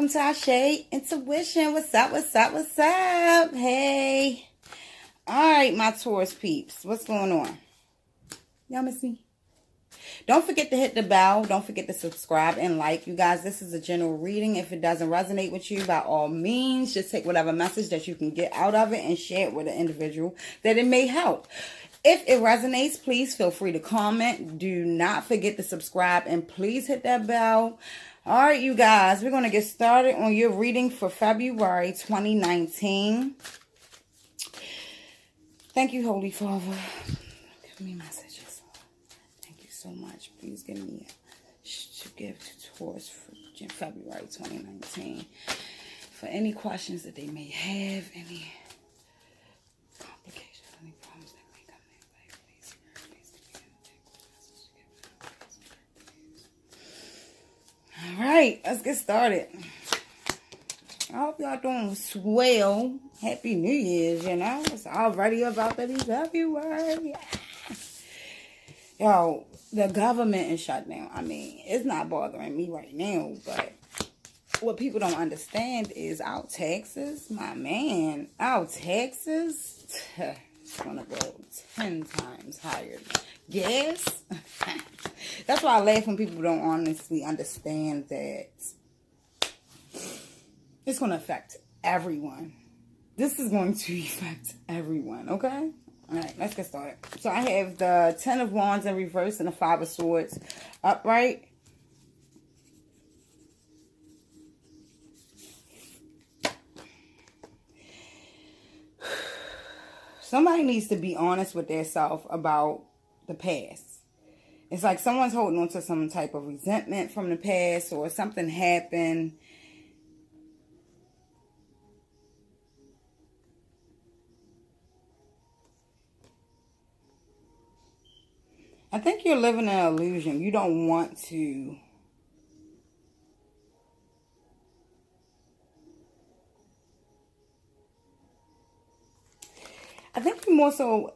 welcome to our Shade Intuition. What's up, what's up, what's up? Hey. Alright, my Taurus peeps. What's going on? Y'all miss me? Don't forget to hit the bell. Don't forget to subscribe and like. You guys, this is a general reading. If it doesn't resonate with you, by all means, just take whatever message that you can get out of it and share it with an individual that it may help. If it resonates, please feel free to comment. Do not forget to subscribe and please hit that bell. All right, you guys, we're going to get started on your reading for February 2019. Thank you, Holy Father. Give me messages. Thank you so much. Please give me a to give to Taurus for February 2019. For any questions that they may have, any complications, any problems that may come their way, please give me a all right, let's get started. I hope y'all doing swell. Happy New Year's, you know. It's already about to be February. Yo, the government is shut down. I mean, it's not bothering me right now, but what people don't understand is our taxes, my man, our taxes, it's going to go 10 times higher. Gas. That's why I laugh when people don't honestly understand that it's going to affect everyone. This is going to affect everyone, okay? All right, let's get started. So I have the 10 of Wands in reverse and the 5 of Swords upright. Somebody needs to be honest with themselves about the past. It's like someone's holding on to some type of resentment from the past, or something happened. I think you're living an illusion. You don't want to. I think you're more so,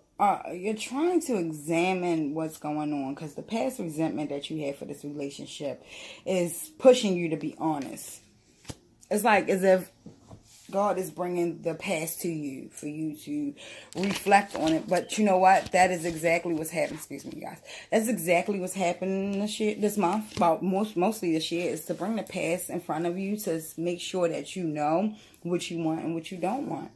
you're trying to examine what's going on, because the past resentment that you have for this relationship is pushing you to be honest. It's like as if God is bringing the past to you for you to reflect on it. But you know what? That is exactly what's happening. Excuse me, guys. That's exactly what's happening this month. About mostly this year, is to bring the past in front of you to make sure that you know what you want and what you don't want.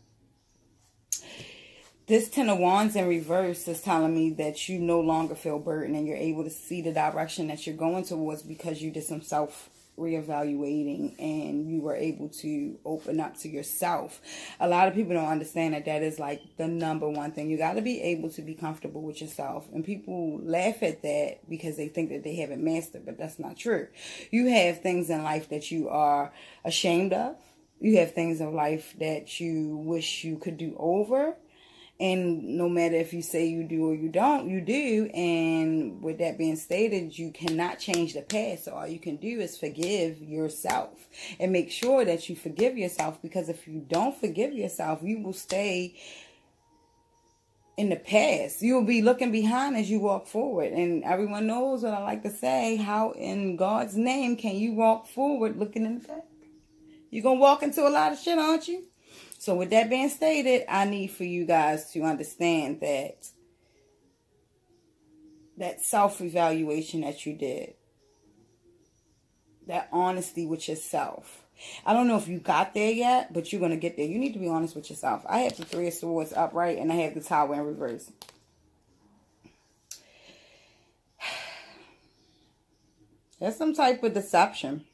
This 10 of Wands in reverse is telling me that you no longer feel burdened and you're able to see the direction that you're going towards because you did some reevaluating and you were able to open up to yourself. A lot of people don't understand that is like the number one thing. You got to be able to be comfortable with yourself, and people laugh at that because they think that they haven't mastered, but that's not true. You have things in life that you are ashamed of. You have things in life that you wish you could do over. And no matter if you say you do or you don't, you do. And with that being stated, you cannot change the past. So all you can do is forgive yourself and make sure that you forgive yourself. Because if you don't forgive yourself, you will stay in the past. You will be looking behind as you walk forward. And everyone knows what I like to say. How in God's name can you walk forward looking in the back? You're going to walk into a lot of shit, aren't you? So with that being stated, I need for you guys to understand that self-evaluation that you did, that honesty with yourself. I don't know if you got there yet, but you're going to get there. You need to be honest with yourself. I have the 3 of Swords upright and I have the Tower in reverse. There's some type of deception.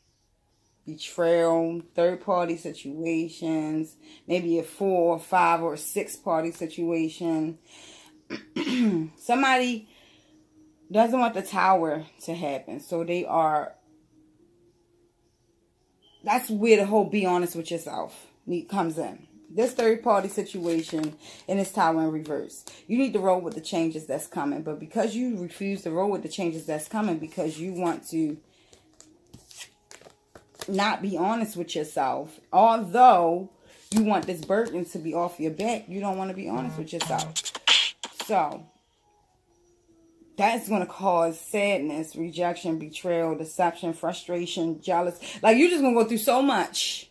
Betrayal, third-party situations, maybe a 4 or 5 or 6-party situation. Somebody doesn't want the Tower to happen, so that's where the whole be honest with yourself comes in. This third-party situation and this Tower in reverse. You need to roll with the changes that's coming, but because you refuse to roll with the changes that's coming because you want to not be honest with yourself, although you want this burden to be off your back, you don't want to be honest with yourself. So that's going to cause sadness, rejection, betrayal, deception, frustration, jealous. Like, you're just going to go through so much.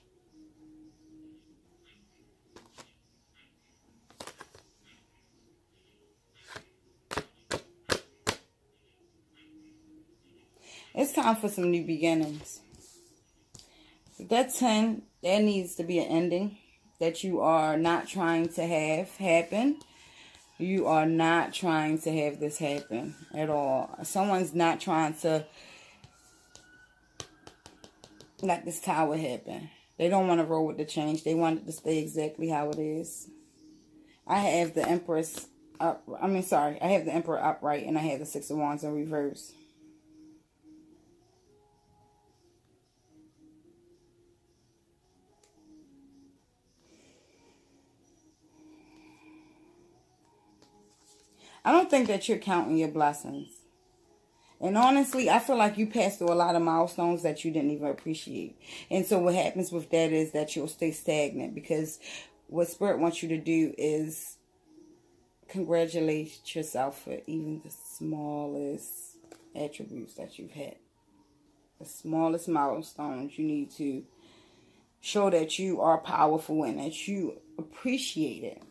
It's time for some new beginnings. That 10, there needs to be an ending that you are not trying to have happen. You are not trying to have this happen at all. Someone's not trying to let this tower happen. They don't want to roll with the change. They want it to stay exactly how it is. I have the Empress up. I have the Emperor upright, and I have the Six of Wands in reverse. I don't think that you're counting your blessings. And honestly, I feel like you passed through a lot of milestones that you didn't even appreciate. And so what happens with that is that you'll stay stagnant, because what Spirit wants you to do is congratulate yourself for even the smallest attributes that you've had. The smallest milestones. You need to show that you are powerful and that you appreciate it.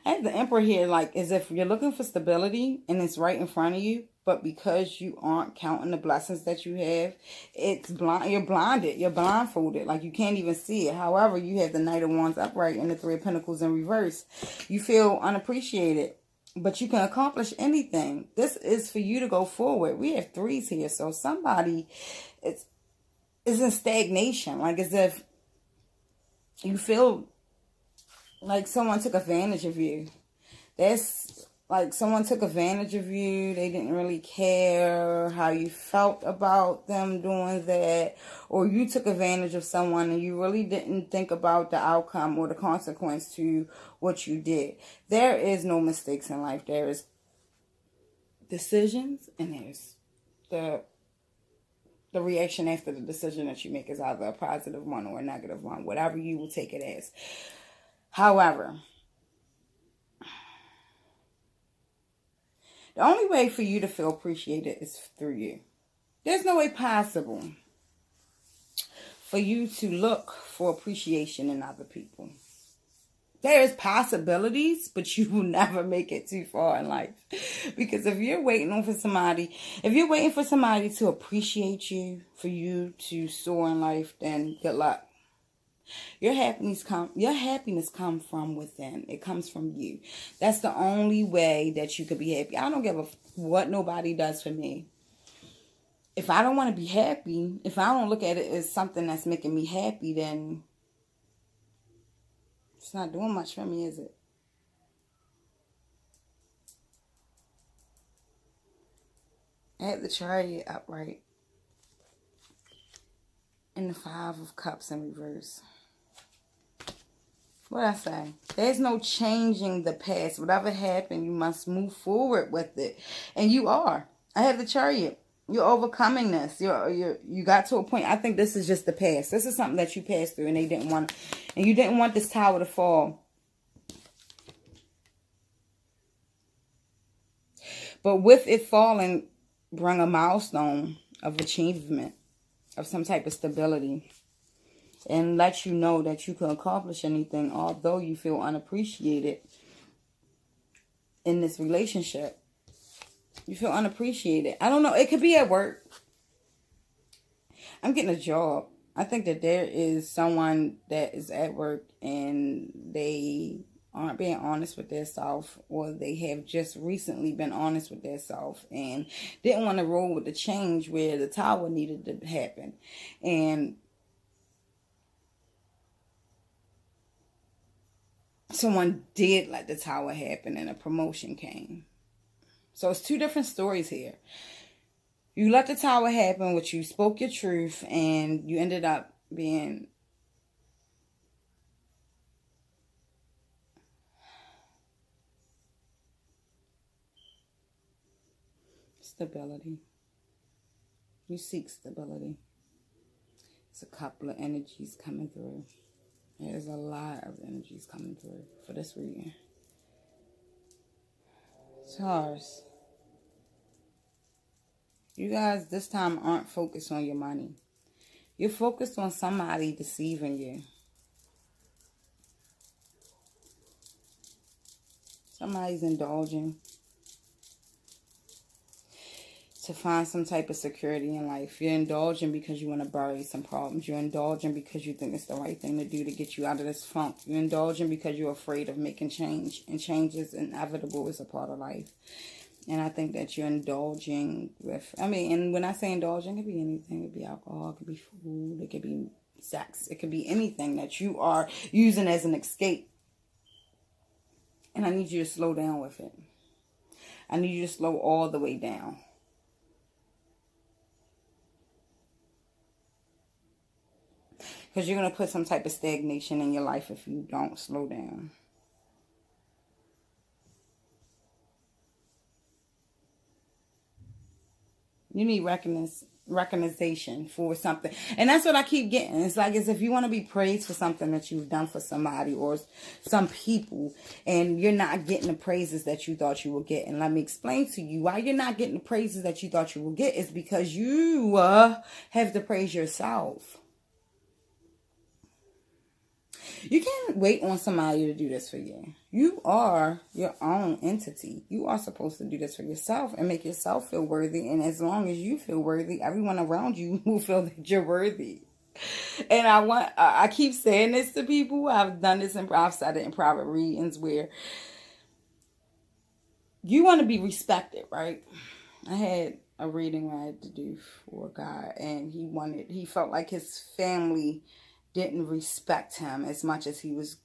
I have the Emperor here, like, as if you're looking for stability and it's right in front of you, but because you aren't counting the blessings that you have, it's blind. You're blinded. You're blindfolded. Like, you can't even see it. However, you have the Knight of Wands upright and the Three of Pentacles in reverse. You feel unappreciated, but you can accomplish anything. This is for you to go forward. We have threes here, so somebody is in stagnation, like as if you feel like someone took advantage of you. That's like someone took advantage of you. They didn't really care how you felt about them doing that. Or you took advantage of someone and you really didn't think about the outcome or the consequence to what you did. There is no mistakes in life. There is decisions, and there's the reaction after the decision that you make is either a positive one or a negative one. Whatever you will take it as. However, the only way for you to feel appreciated is through you. There's no way possible for you to look for appreciation in other people. There is possibilities, but you will never make it too far in life. Because if you're waiting for somebody to appreciate you, for you to soar in life, then good luck. Your happiness comes from within. It comes from you. That's the only way that you could be happy. I don't give a what nobody does for me. If I don't want to be happy, if I don't look at it as something that's making me happy, then it's not doing much for me, is it? I had the Chariot upright and the Five of Cups in reverse. What I say? There's no changing the past. Whatever happened, you must move forward with it. And you are. I have the Chariot. You're overcoming this. You got to a point. I think this is just the past. This is something that you passed through and you didn't want this tower to fall. But with it falling, bring a milestone of achievement, of some type of stability. And let you know that you can accomplish anything, although you feel unappreciated in this relationship. You feel unappreciated. I don't know. It could be at work. I'm getting a job. I think that there is someone that is at work and they aren't being honest with themselves, or they have just recently been honest with themselves and didn't want to roll with the change where the tower needed to happen. And someone did let the tower happen and a promotion came. So it's two different stories here. You let the tower happen, which you spoke your truth, and you ended up being stability. You seek stability. It's a couple of energies coming through. There's a lot of energies coming through for this reading. Taurus, you guys this time aren't focused on your money. You're focused on somebody deceiving you. Somebody's indulging to find some type of security in life. You're indulging because you want to bury some problems. You're indulging because you think it's the right thing to do to get you out of this funk. You're indulging because you're afraid of making change. And change is inevitable. It's a part of life. And I think that you're indulging with, and when I say indulging, it could be anything. It could be alcohol, it could be food, it could be sex. It could be anything that you are using as an escape. And I need you to slow down with it. I need you to slow all the way down. Because you're going to put some type of stagnation in your life if you don't slow down. You need recognition for something. And that's what I keep getting. It's like as if you want to be praised for something that you've done for somebody or some people, and you're not getting the praises that you thought you would get. And let me explain to you why you're not getting the praises that you thought you would get is because you have to praise yourself. You can't wait on somebody to do this for you. You are your own entity. You are supposed to do this for yourself and make yourself feel worthy. And as long as you feel worthy, everyone around you will feel that you're worthy. And I keep saying this to people. I've done this I've said it in private readings where you want to be respected, right? I had a reading I had to do for a guy, and he felt like his family didn't respect him as much as he was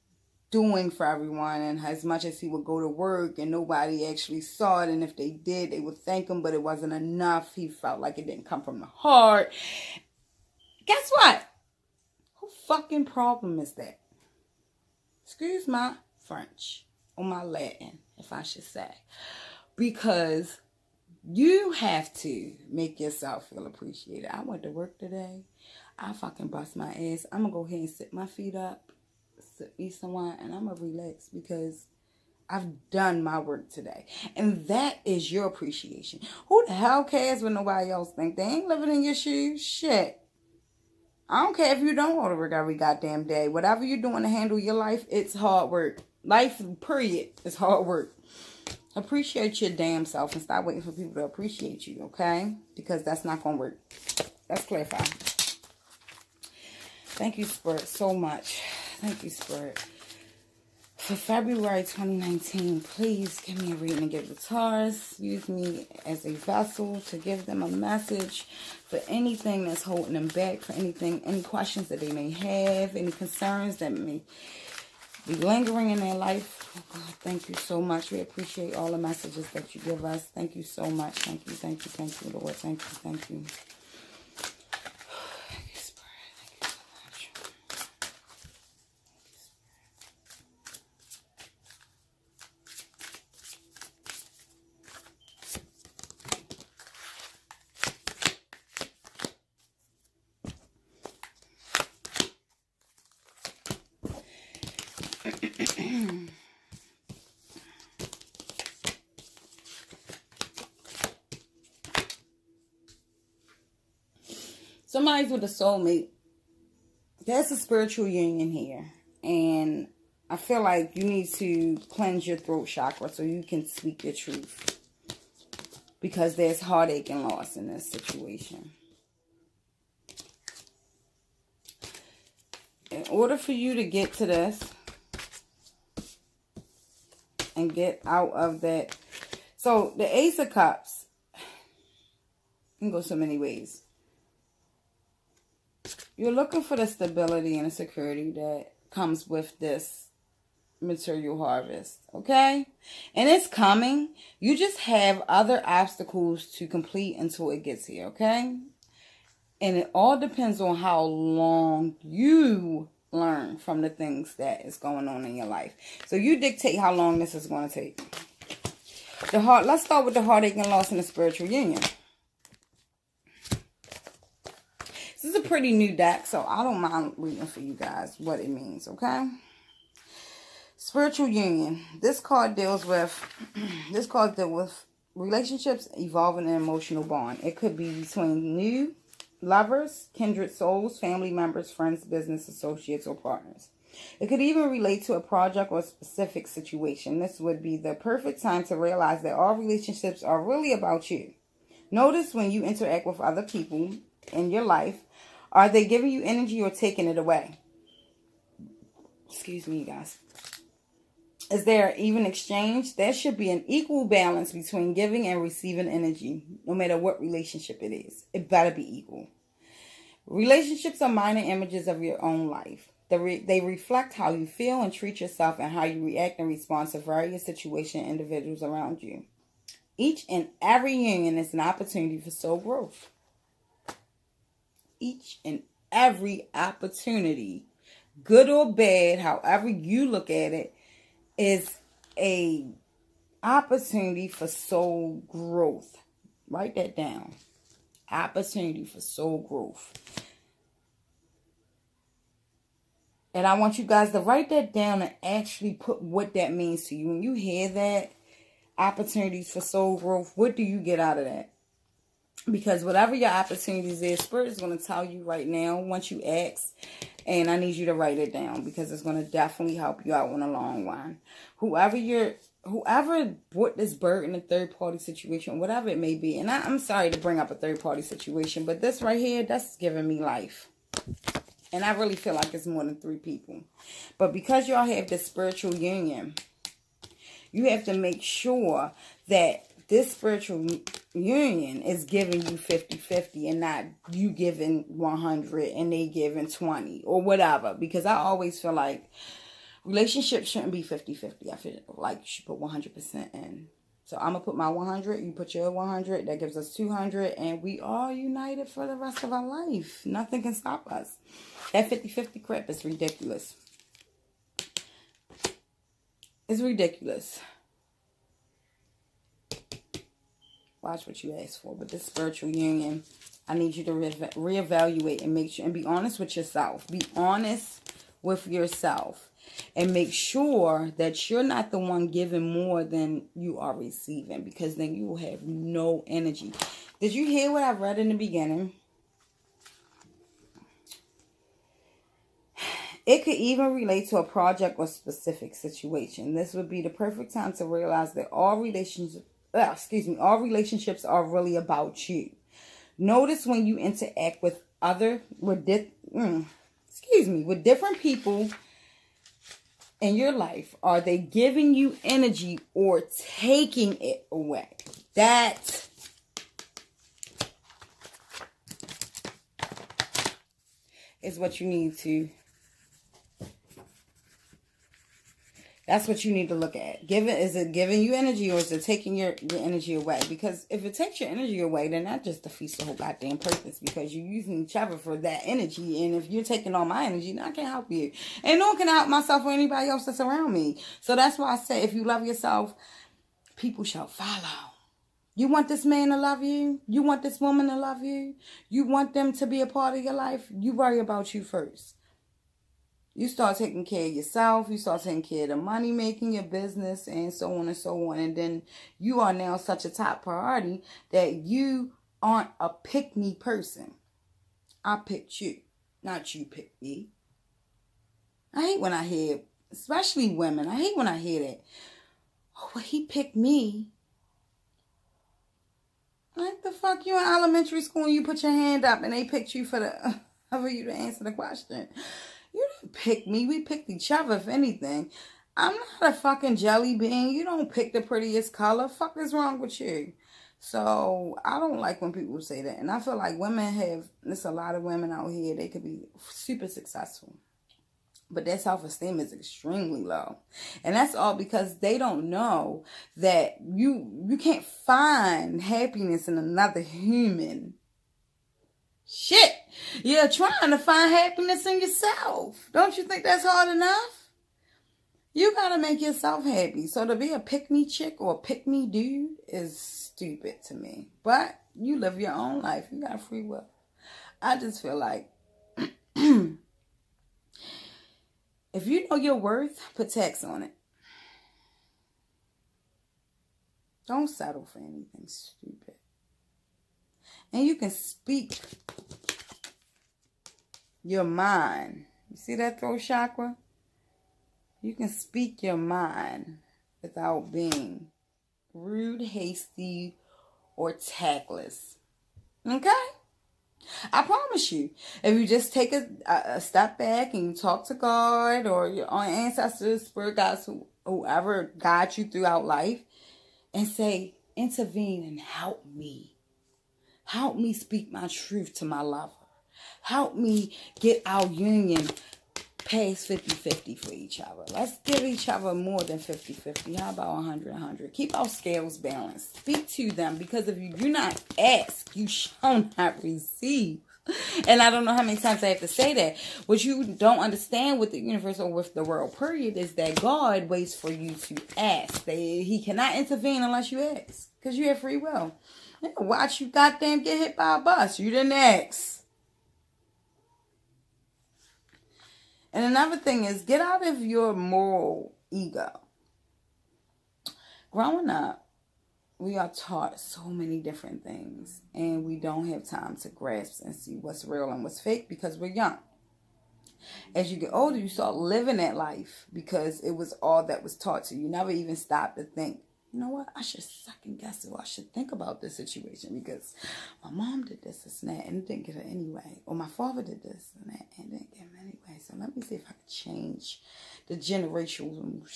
doing for everyone, and as much as he would go to work and nobody actually saw it, and if they did, they would thank him, but it wasn't enough. He felt like it didn't come from the heart. Guess what? Who fucking problem is that? Excuse my French, or my Latin, if I should say. Because you have to make yourself feel appreciated. I went to work today. I fucking bust my ass. I'm going to go ahead and sit my feet up, eat some wine, and I'm going to relax because I've done my work today. And that is your appreciation. Who the hell cares what nobody else think? They ain't living in your shoes. Shit. I don't care if you don't go to work every goddamn day. Whatever you're doing to handle your life, it's hard work. Life, period, is hard work. Appreciate your damn self and stop waiting for people to appreciate you, okay? Because that's not going to work. Let's clarify. Thank you, Spirit, so much. Thank you, Spirit. For February 2019, please give me a reading and give the Taurus. Use me as a vessel to give them a message for anything that's holding them back, for anything, any questions that they may have, any concerns that may be lingering in their life. Oh God, thank you so much. We appreciate all the messages that you give us. Thank you so much. Thank you, thank you, thank you, Lord. Thank you, thank you. Somebody's with a soulmate. There's a spiritual union here. And I feel like you need to cleanse your throat chakra so you can speak your truth. Because there's heartache and loss in this situation. In order for you to get to this and get out of that. So the Ace of Cups can go so many ways. You're looking for the stability and the security that comes with this material harvest, okay? And it's coming. You just have other obstacles to complete until it gets here, okay? And it all depends on how long you learn from the things that is going on in your life. So you dictate how long this is going to take. Let's start with the heartache and loss in the spiritual union. This is a pretty new deck, so I don't mind reading for you guys what it means, okay? Spiritual union. This card deals with relationships evolving an emotional bond. It could be between new lovers, kindred souls, family members, friends, business associates, or partners. It could even relate to a project or a specific situation. This would be the perfect time to realize that all relationships are really about you. Notice when you interact with other people in your life, are they giving you energy or taking it away? Excuse me, guys. Is there even exchange? There should be an equal balance between giving and receiving energy, no matter what relationship it is. It better be equal. Relationships are minor images of your own life. They reflect how you feel and treat yourself and how you react and respond to various situations and individuals around you. Each and every union is an opportunity for soul growth. Each and every opportunity, good or bad, however you look at it, is a opportunity for soul growth. Write that down. Opportunity for soul growth. And I want you guys to write that down and actually put what that means to you. When you hear that, opportunities for soul growth, what do you get out of that? Because whatever your opportunities is, Spirit is going to tell you right now once you ask. And I need you to write it down because it's going to definitely help you out in the long run. Whoever brought this bird in a third party situation, whatever it may be. And I'm sorry to bring up a third party situation, but this right here, that's giving me life. And I really feel like it's more than 3 people. But because y'all have this spiritual union, you have to make sure that this spiritual union is giving you 50-50 and not you giving 100 and they giving 20 or whatever. Because I always feel like relationships shouldn't be 50-50. I feel like you should put 100% in. So I'm going to put my 100, you put your 100, that gives us 200, and we are united for the rest of our life. Nothing can stop us. That 50-50 crap is ridiculous. It's ridiculous. Watch what you ask for. But this spiritual union, I need you to reevaluate and make sure and be honest with yourself. Be honest with yourself. And make sure that you're not the one giving more than you are receiving. Because then you will have no energy. Did you hear what I read in the beginning? It could even relate to a project or specific situation. This would be the perfect time to realize that all relationships are really about you. Notice when you interact with different people in your life, are they giving you energy or taking it away? That is what you need to. That's what you need to look at. Is it giving you energy or is it taking your energy away? Because if it takes your energy away, then that just defeats the whole goddamn purpose. Because you're using each other for that energy. And if you're taking all my energy, then I can't help you. And no one can help myself or anybody else that's around me. So that's why I say if you love yourself, people shall follow. You want this man to love you? You want this woman to love you? You want them to be a part of your life? You worry about you first. You start taking care of yourself. You start taking care of the money, making your business, and so on and so on. And then you are now such a top priority that you aren't a pick-me person. I picked you, not you picked me. I hate when I hear, especially women, I hate when I hear that. Oh, well, he picked me. Like the fuck, you in elementary school and you put your hand up and they picked you for you to answer the question. You didn't pick me. We picked each other, if anything. I'm not a fucking jelly bean. You don't pick the prettiest color. Fuck is wrong with you? So, I don't like when people say that. And I feel like there's a lot of women out here, they could be super successful. But their self-esteem is extremely low. And that's all because they don't know that you can't find happiness in another human. Shit, you're trying to find happiness in yourself. Don't you think that's hard enough? You gotta make yourself happy. So to be a pick-me chick or a pick-me dude is stupid to me. But you live your own life. You got free will. I just feel like if you know your worth, put tax on it. Don't settle for anything stupid. And you can speak your mind. You see that throat chakra? You can speak your mind without being rude, hasty, or tactless. Okay? I promise you, if you just take a step back and you talk to God or your own ancestors, spirit guides, whoever guides you throughout life, and say, intervene and help me. Help me speak my truth to my lover. Help me get our union past 50-50 for each other. Let's give each other more than 50-50. How about 100-100? Keep our scales balanced. Speak to them, because if you do not ask, you shall not receive. And I don't know how many times I have to say that. What you don't understand with the universe or with the world, period, is that God waits for you to ask. He cannot intervene unless you ask, because you have free will. Watch you goddamn get hit by a bus. You didn't ask. And another thing is, get out of your moral ego. Growing up, we are taught so many different things, and we don't have time to grasp and see what's real and what's fake because we're young. As you get older, you start living that life because it was all that was taught to you. You never even stop to think, you know what, I should second guess it. I should think about this situation because my mom did this and that and it didn't get her anyway. Or my father did this and that and it didn't get him anyway. So let me see if I can change the generational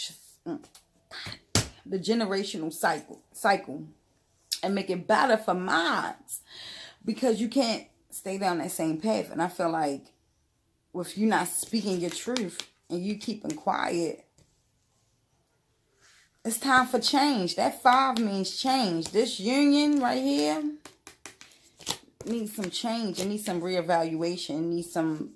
cycle and make it better for minds, because you can't stay down that same path. And I feel like with you not speaking your truth and you keeping quiet, it's time for change. That 5 means change. This union right here needs some change. It needs some reevaluation. It needs some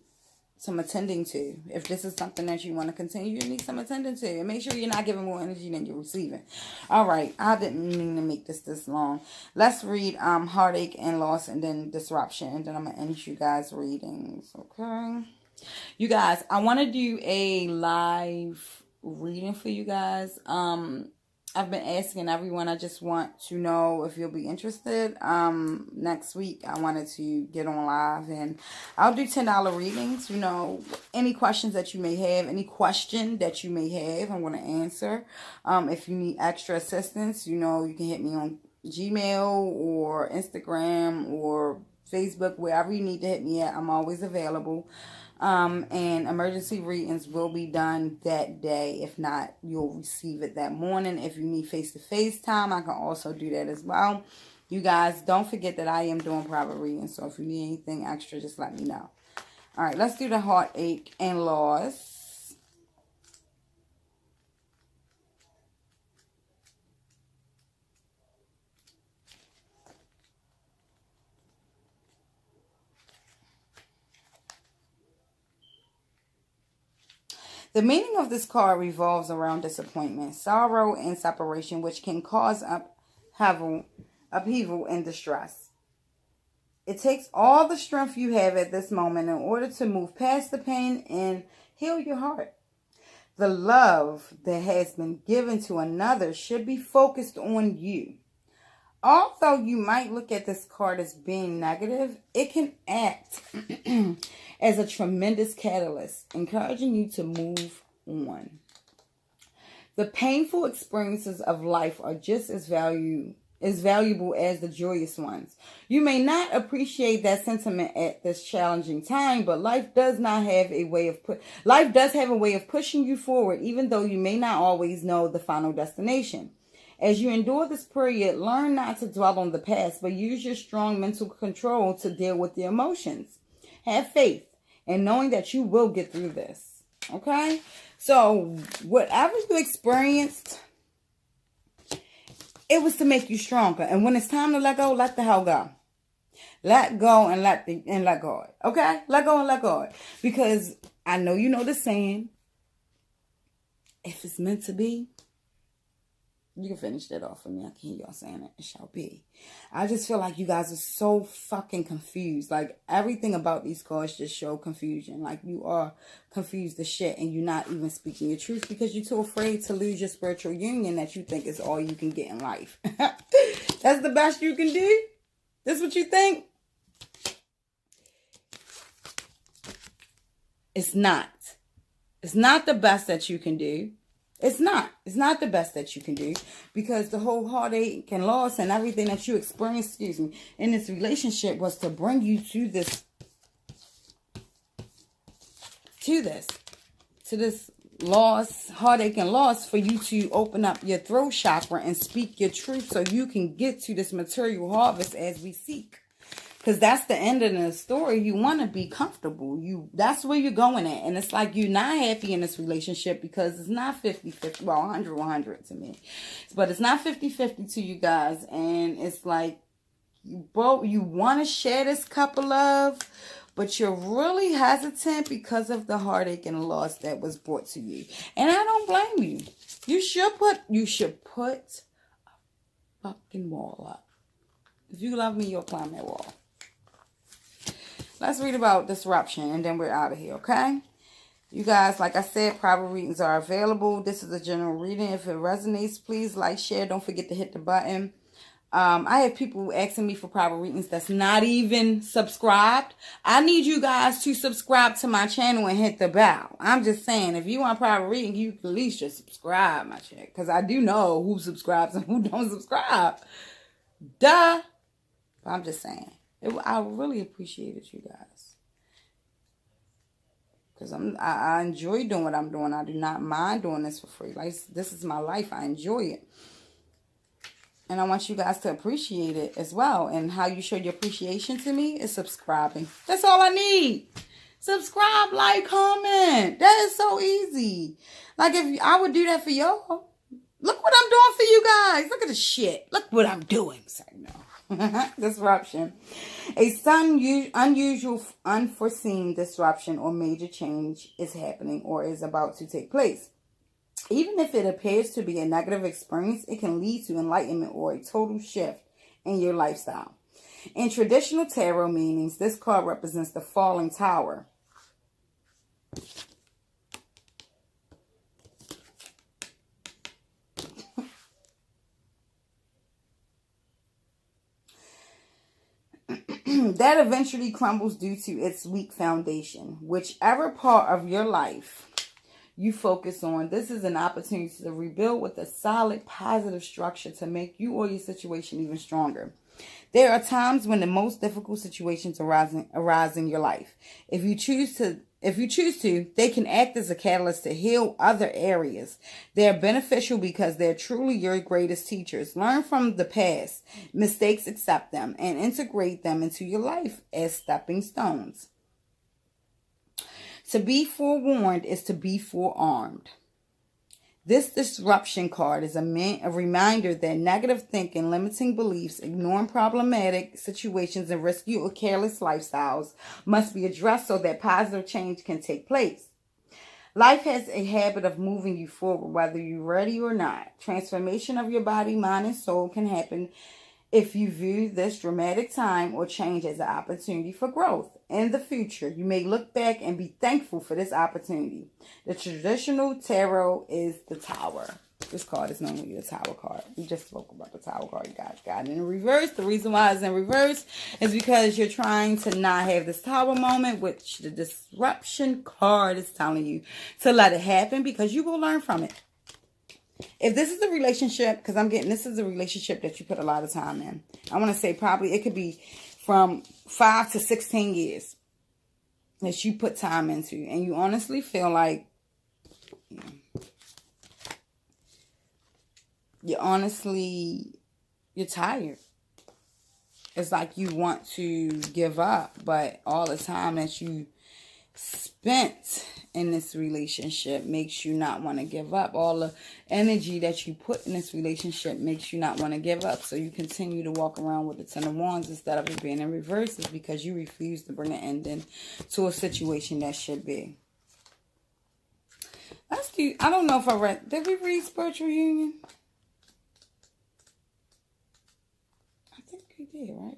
attending to. If this is something that you want to continue, you need some attending to. And make sure you're not giving more energy than you're receiving. All right. I didn't mean to make this long. Let's read heartache and loss and then disruption. And then I'm going to end you guys' readings. Okay. You guys, I want to do a live reading for you guys. I've been asking everyone. I just want to know if you'll be interested. Next week I wanted to get on live and I'll do $10 readings. You know, any questions that you may have, any question that you may have, I'm going to answer. If you need extra assistance, you know, you can hit me on Gmail or Instagram or Facebook, wherever you need to hit me at. I'm always available. And emergency readings will be done that day. If not, you'll receive it that morning. If you need face-to-face time, I can also do that as well. You guys, don't forget that I am doing private readings. So if you need anything extra, just let me know. All right, let's do the heartache and loss. The meaning of this card revolves around disappointment, sorrow, and separation, which can cause upheaval and distress. It takes all the strength you have at this moment in order to move past the pain and heal your heart. The love that has been given to another should be focused on you. Although you might look at this card as being negative, it can act as a tremendous catalyst, encouraging you to move on. The painful experiences of life are just as valuable as the joyous ones. You may not appreciate that sentiment at this challenging time, but life does have a way of pushing you forward, even though you may not always know the final destination. As you endure this period, learn not to dwell on the past, but use your strong mental control to deal with your emotions. Have faith and knowing that you will get through this. Okay? So, whatever you experienced, it was to make you stronger. And when it's time to let go, let the hell go. Let go and let God. Okay? Let go and let God. Because I know you know the saying, if it's meant to be, You can finish that off for me. I can hear y'all saying it. It shall be. I just feel like you guys are so fucking confused. Like, everything about these cards just show confusion. Like, you are confused as shit, and you're not even speaking your truth because you're too afraid to lose your spiritual union that you think is all you can get in life. That's the best you can do? That's what you think? It's not. It's not the best that you can do. It's not. It's not the best that you can do, because the whole heartache and loss and everything that you experienced, in this relationship was to bring you to this loss, heartache and loss, for you to open up your throat chakra and speak your truth so you can get to this material harvest as we seek. Because that's the end of the story. You want to be comfortable. That's where you're going at. And it's like you're not happy in this relationship because it's not 50-50. Well, 100-100 to me. But it's not 50-50 to you guys. And it's like you want to share this cup of love, but you're really hesitant because of the heartache and loss that was brought to you. And I don't blame you. You should put a fucking wall up. If you love me, you'll climb that wall. Let's read about disruption, and then we're out of here, okay? You guys, like I said, private readings are available. This is a general reading. If it resonates, please like, share. Don't forget to hit the button. I have people asking me for private readings that's not even subscribed. I need you guys to subscribe to my channel and hit the bell. I'm just saying, if you want private reading, you can at least just subscribe, my chick. Because I do know who subscribes and who don't subscribe. Duh. But I'm just saying. I really appreciate it, you guys. Because I enjoy doing what I'm doing. I do not mind doing this for free. Like, this is my life. I enjoy it. And I want you guys to appreciate it as well. And how you show your appreciation to me is subscribing. That's all I need. Subscribe, like, comment. That is so easy. Like, if I would do that for y'all. Look what I'm doing for you guys. Look at the shit. Look what I'm doing. Sorry, no. Disruption. A unusual, unforeseen disruption or major change is happening or is about to take place. Even if it appears to be a negative experience, it can lead to enlightenment or a total shift in your lifestyle. In traditional tarot meanings, this card represents the falling tower. That eventually crumbles due to its weak foundation. Whichever part of your life you focus on, this is an opportunity to rebuild with a solid, positive structure to make you or your situation even stronger. There are times when the most difficult situations arise in your life. If you choose to, they can act as a catalyst to heal other areas. They're beneficial because they're truly your greatest teachers. Learn from the past, mistakes, accept them, and integrate them into your life as stepping stones. To be forewarned is to be forearmed. This disruption card is a reminder that negative thinking, limiting beliefs, ignoring problematic situations, and risky or careless lifestyles must be addressed so that positive change can take place. Life has a habit of moving you forward, whether you're ready or not. Transformation of your body, mind, and soul can happen if you view this dramatic time or change as an opportunity for growth. In the future, you may look back and be thankful for this opportunity. The traditional tarot is the Tower. This card is normally the Tower card. We just spoke about the Tower card. You guys got it in reverse. The reason why it's in reverse is because you're trying to not have this Tower moment, which the disruption card is telling you to let it happen because you will learn from it. If this is a relationship, because I'm getting, this is a relationship that you put a lot of time in. I want to say probably it could be from 5 to 16 years that you put time into. And you honestly feel like, you're tired. It's like you want to give up, but all the time that you spent in this relationship makes you not want to give up. All the energy that you put in this relationship makes you not want to give up. So you continue to walk around with the Ten of Wands instead of it being in reverse, is because you refuse to bring an ending to a situation that should be. Let's do, I don't know if I read, did we read Spiritual Union? did, right?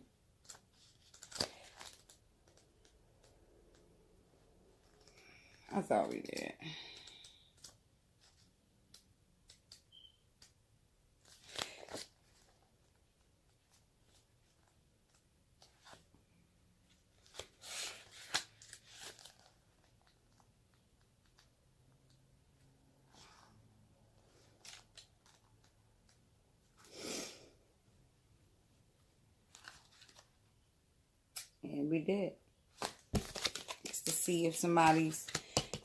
I thought we did. And we did. It's to see if somebody's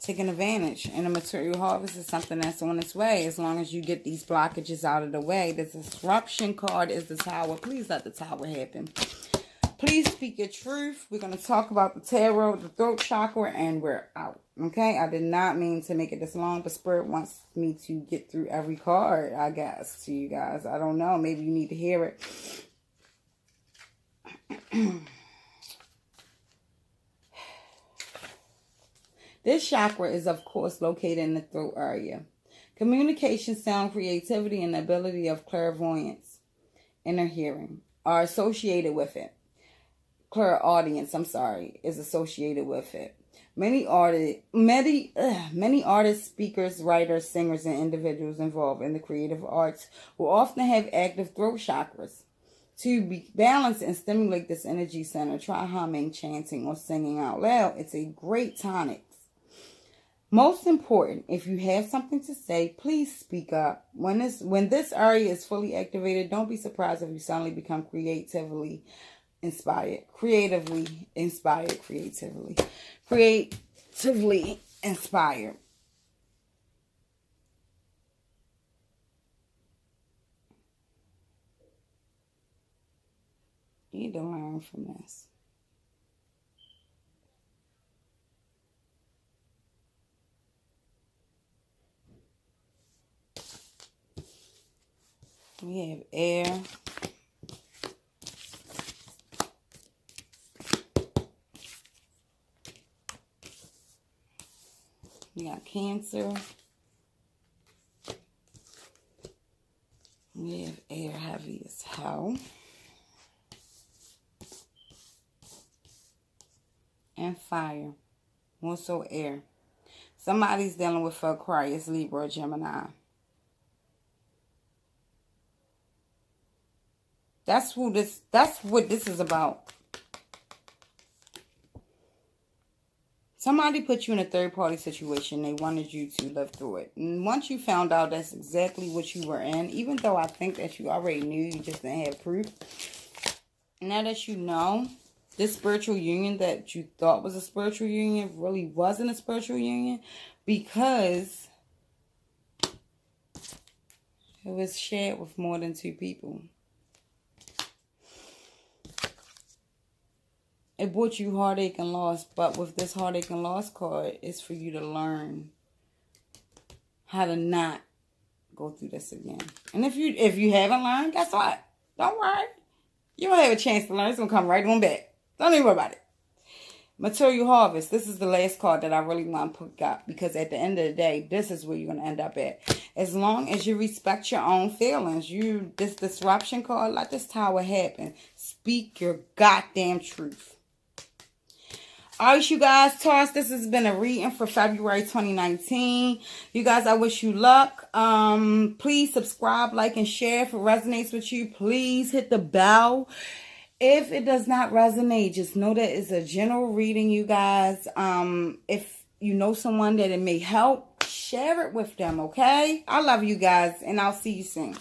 taking advantage. And a material harvest is something that's on its way. As long as you get these blockages out of the way. The disruption card is the Tower. Please let the Tower happen. Please speak your truth. We're going to talk about the tarot, the throat chakra, and we're out. Okay? I did not mean to make it this long, but Spirit wants me to get through every card, I guess, to you guys. I don't know. Maybe you need to hear it. This chakra is, of course, located in the throat area. Communication, sound, creativity, and the ability of clairvoyance, inner hearing, are associated with it. Clairaudience, is associated with it. Many artists, speakers, writers, singers, and individuals involved in the creative arts will often have active throat chakras. To be balanced and stimulate this energy center, try humming, chanting, or singing out loud. It's a great tonic. Most important, if you have something to say, please speak up. When this area is fully activated, don't be surprised if you suddenly become creatively inspired. Creatively inspired. You need to learn from this. We have air. We got Cancer. We have air heavy as hell. And fire. Also air. Somebody's dealing with Aquarius, Libra, Gemini. That's what this is about. Somebody put you in a third-party situation. They wanted you to live through it. And once you found out that's exactly what you were in, even though I think that you already knew, you just didn't have proof. Now that you know, this spiritual union that you thought was a spiritual union really wasn't a spiritual union, because it was shared with more than two people. It brought you heartache and loss, but with this heartache and loss card, it's for you to learn how to not go through this again. And if you haven't learned, guess what? Don't worry. You'll have a chance to learn. It's going to come right on back. Don't even worry about it. Material harvest. This is the last card that I really want to put up, because at the end of the day, this is where you're going to end up at. As long as you respect your own feelings, this disruption card, let this Tower happen. Speak your goddamn truth. Alright, you guys, Taurus, this has been a reading for February 2019. You guys, I wish you luck. Please subscribe, like, and share if it resonates with you. Please hit the bell. If it does not resonate, just know that it's a general reading, you guys. If you know someone that it may help, share it with them, okay? I love you guys, and I'll see you soon.